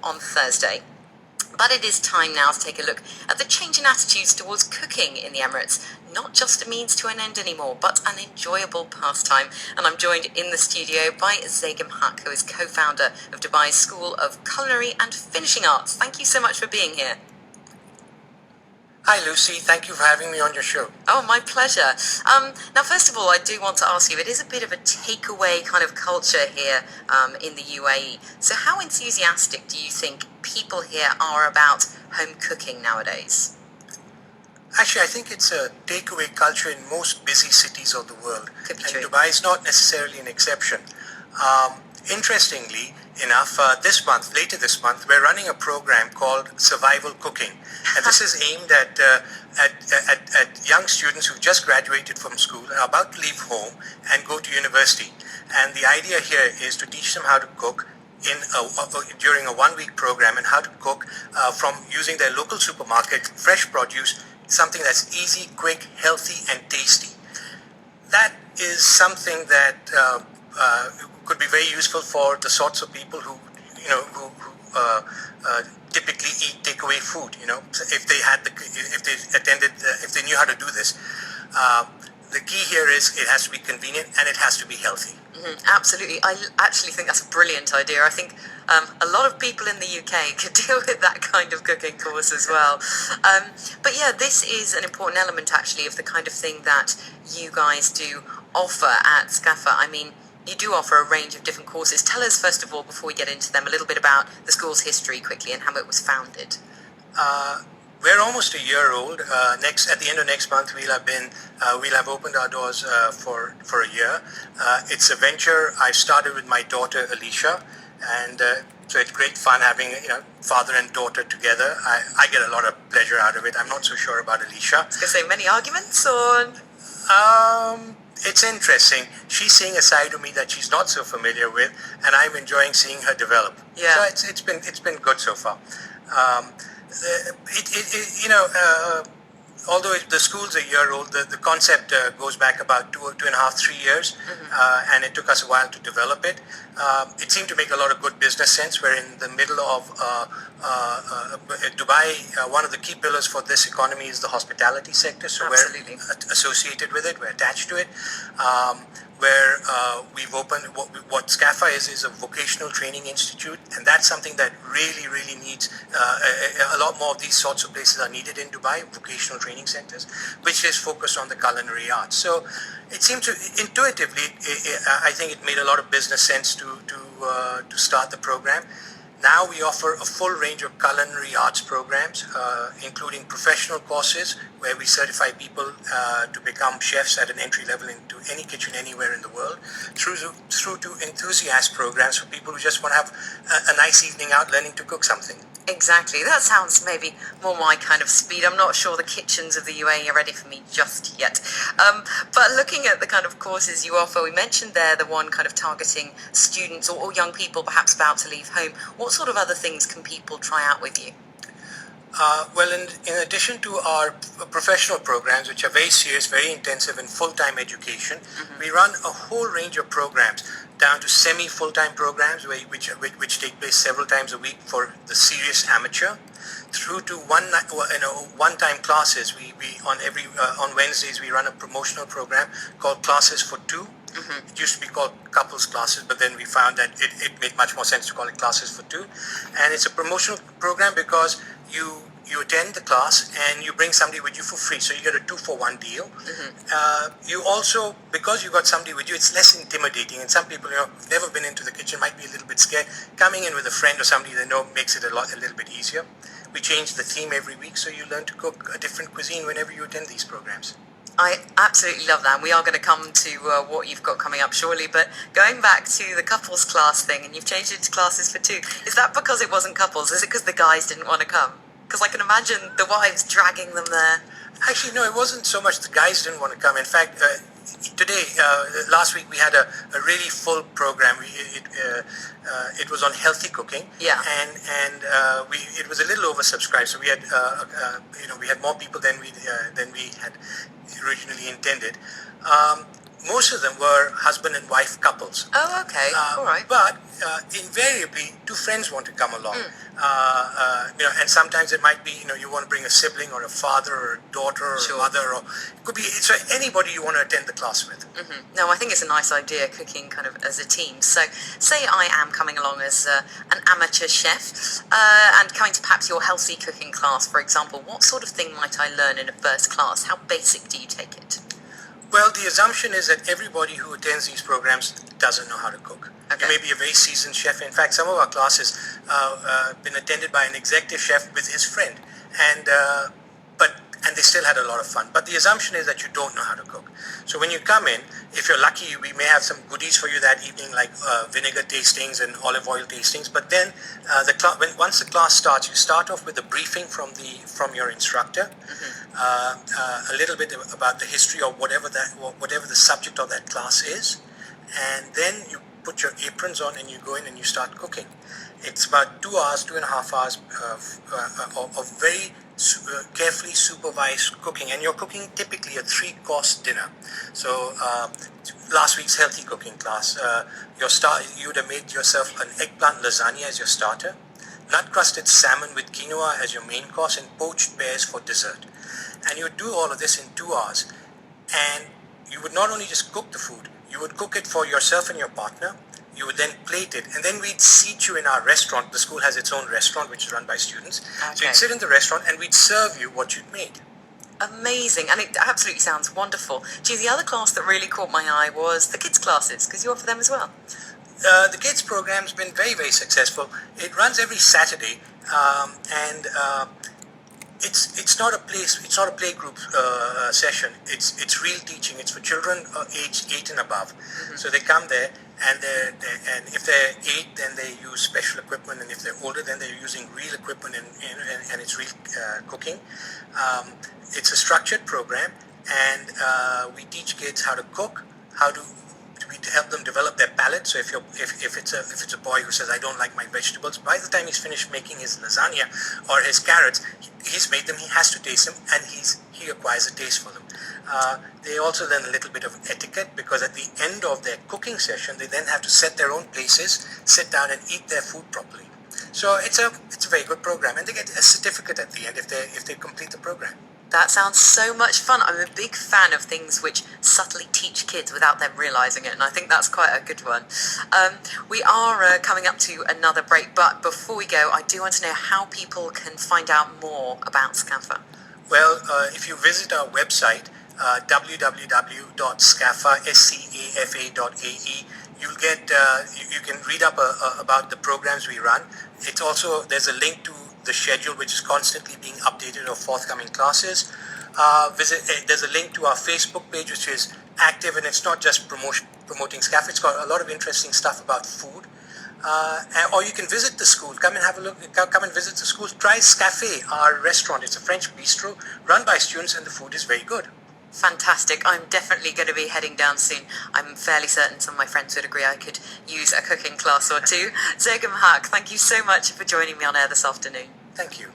on Thursday. But it is time now to take a look at the change in attitudes towards cooking in the Emirates. Not just a means to an end anymore, but an enjoyable pastime. And I'm joined in the studio by Zaigham Haque, who is co-founder of Dubai's School of Culinary and Finishing Arts. Thank you so much for being here. Hi Lucy, thank you for having me on your show. Oh, my pleasure. Now, first of all, I do want to ask you, it is a bit of a takeaway kind of culture here in the UAE. So how enthusiastic do you think people here are about home cooking nowadays? Actually, I think it's a takeaway culture in most busy cities of the world. Could be And true. Dubai is not necessarily an exception. Interestingly enough, later this month, we're running a program called Survival Cooking. And this is aimed at young students who've just graduated from school and are about to leave home and go to university. And the idea here is to teach them how to cook during a 1-week program, and how to cook from using their local supermarket, fresh produce, something that's easy, quick, healthy, and tasty. That is something that could be very useful for the sorts of people who typically eat takeaway food. So if they knew how to do this. The key here is it has to be convenient and it has to be healthy. Absolutely. I actually think that's a brilliant idea. I think a lot of people in the UK could deal with that kind of cooking course as well. But yeah, this is an important element actually of the kind of thing that you guys do offer at SCAFA. I mean, you do offer a range of different courses. Tell us, first of all, before we get into them, a little bit about the school's history quickly and how it was founded. We're almost a year old. At the end of next month, we'll have opened our doors for a year. It's a venture I started with my daughter Alicia, and so it's great fun having father and daughter together. I get a lot of pleasure out of it. I'm not so sure about Alicia. I was going to say, many arguments or? It's interesting. She's seeing a side of me that she's not so familiar with, and I'm enjoying seeing her develop. Yeah. So it's been good so far. Although the school's a year old, the concept goes back about 2.5-3 years, and it took us a while to develop it. It seemed to make a lot of good business sense. We're in the middle of Dubai. One of the key pillars for this economy is the hospitality sector, so Absolutely. we're associated with it, we're attached to it. We've opened what SCAFA is a vocational training institute, and that's something that really needs a lot more of these sorts of places are needed in Dubai, vocational training centers, which is focused on the culinary arts. So it seemed to intuitively, I think it made a lot of business sense to start the program. Now we offer a full range of culinary arts programs, including professional courses where we certify people to become chefs at an entry level into any kitchen anywhere in the world, through to enthusiast programs for people who just want to have a nice evening out learning to cook something. Exactly. That sounds maybe more my kind of speed. I'm not sure the kitchens of the UAE are ready for me just yet. But looking at the kind of courses you offer, we mentioned there the one kind of targeting students or young people perhaps about to leave home. What sort of other things can people try out with you? Well, in addition to our professional programs, which are very serious, very intensive, and full-time education, we run a whole range of programs, down to semi-full-time programs, which take place several times a week for the serious amateur, through to one-time classes. On Wednesdays we run a promotional program called Classes for Two. It used to be called couples classes, but then we found that it made much more sense to call it Classes for Two. And it's a promotional program because you attend the class and you bring somebody with you for free, so you get a 2-for-1 deal. You also, because you got somebody with you, it's less intimidating, and some people who've never been into the kitchen might be a little bit scared. Coming in with a friend or somebody they know makes it a little bit easier. We change the theme every week, so you learn to cook a different cuisine whenever you attend these programs. I absolutely love that, and we are going to come to what you've got coming up shortly, but going back to the couples class thing, and you've changed it to Classes for Two, is that because it wasn't couples? Is it because the guys didn't want to come? Because I can imagine the wives dragging them there. Actually, no, it wasn't so much the guys didn't want to come. In fact, last week we had a really full program. It was on healthy cooking. Yeah. And it was a little oversubscribed, so we had we had more people than we had originally intended. most of them were husband and wife couples. Oh, okay. All right. But invariably, two friends want to come along. And sometimes it might be, you want to bring a sibling or a father or a daughter or Sure. a mother, or it could be anybody you want to attend the class with. No, I think it's a nice idea, cooking kind of as a team. So, say I am coming along as an amateur chef and coming to perhaps your healthy cooking class, for example. What sort of thing might I learn in a first class? How basic do you take it? Well, the assumption is that everybody who attends these programs doesn't know how to cook. Okay. You may be a very seasoned chef. In fact, some of our classes been attended by an executive chef with his friend, and they still had a lot of fun. But the assumption is that you don't know how to cook. So when you come in, if you're lucky, we may have some goodies for you that evening, like vinegar tastings and olive oil tastings. But then, once the class starts, you start off with a briefing from your instructor, a little bit about the history of whatever the subject of that class is, and then you put your aprons on and you go in and you start cooking. It's about 2.5 hours of very carefully supervised cooking, and you're cooking typically a 3-course dinner. So last week's healthy cooking class, you would have made yourself an eggplant lasagna as your starter, nut-crusted salmon with quinoa as your main course, and poached pears for dessert. And you would do all of this in 2 hours, and you would not only just cook the food, you would cook it for yourself and your partner. You would then plate it, and then we'd seat you in our restaurant. The school has its own restaurant, which is run by students. Okay. So you'd sit in the restaurant, and we'd serve you what you'd made. Amazing, and it absolutely sounds wonderful. Gee, the other class that really caught my eye was the kids' classes, because you offer them as well. The kids program's been very, very successful. It runs every Saturday, and it's not a playgroup session. It's real teaching. It's for children aged 8 and above. So they come there, and if they're 8, then they use special equipment, and if they're older, then they're using real equipment, and it's real cooking. It's a structured program, and we teach kids how to cook, to help them develop their palate. So if it's a boy who says, I don't like my vegetables, by the time he's finished making his lasagna or his carrots, he's made them, he has to taste them, and he acquires a taste for them. They also learn a little bit of etiquette, because at the end of their cooking session, they then have to set their own places, sit down and eat their food properly. So it's a very good program, and they get a certificate at the end if they complete the program. That sounds so much fun. I'm a big fan of things which subtly teach kids without them realising it, and I think that's quite a good one. We are coming up to another break, but before we go, I do want to know how people can find out more about SCAFA. Well, if you visit our website, www.scafa.ae, you'll get you can read up about the programs we run. It's also, there's a link to the schedule, which is constantly being updated, of forthcoming classes. There's a link to our Facebook page, which is active, and it's not just promoting SCAFA. It's got a lot of interesting stuff about food. Or you can visit the school. Come and have a look. Come and visit the school. Try SCAFA, our restaurant. It's a French bistro run by students, and the food is very good. Fantastic. I'm definitely going to be heading down soon. I'm fairly certain some of my friends would agree I could use a cooking class or two. Zaigham Haque, thank you so much for joining me on air this afternoon. Thank you.